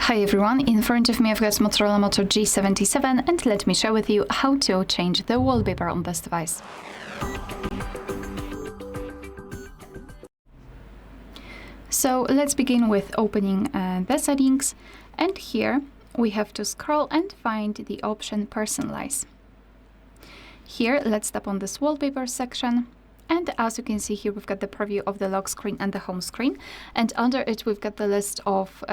Hi everyone, in front of me I've got Motorola Moto G77 and let me share with you how to change the wallpaper on this device. So let's begin with opening the settings, and here we have to scroll and find the option Personalize. Here let's tap on this wallpaper section. And as you can see here, we've got the preview of the lock screen and the home screen. And under it, we've got the list of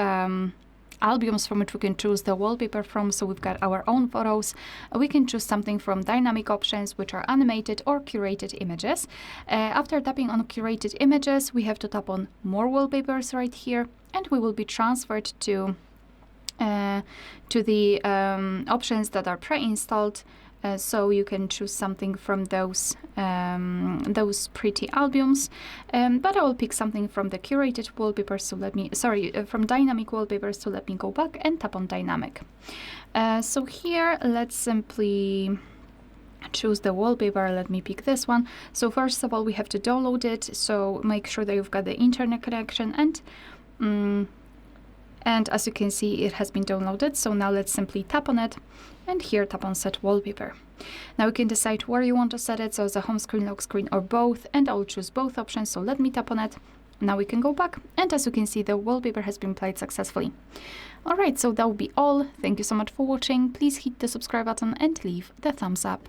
albums from which we can choose the wallpaper from. So we've got our own photos. We can choose something from dynamic options, which are animated or curated images. After tapping on curated images, we have to tap on more wallpapers right here, and we will be transferred to the options that are pre-installed. So you can choose something from those pretty albums, but I will pick something from the curated wallpapers. So from dynamic wallpapers. So let me go back and tap on dynamic. So here let's simply choose the wallpaper. Let me pick this one. So first of all, we have to download it. So make sure that you've got the internet connection, and as you can see, it has been downloaded. So now let's simply tap on it, and here tap on set wallpaper. Now you can decide where you want to set it, so as a home screen, lock screen, or both, and I'll choose both options. So let me tap on it. Now we can go back, and as you can see, the wallpaper has been applied successfully. All right, so that will be all. Thank you so much for watching. Please hit the subscribe button and leave the thumbs up.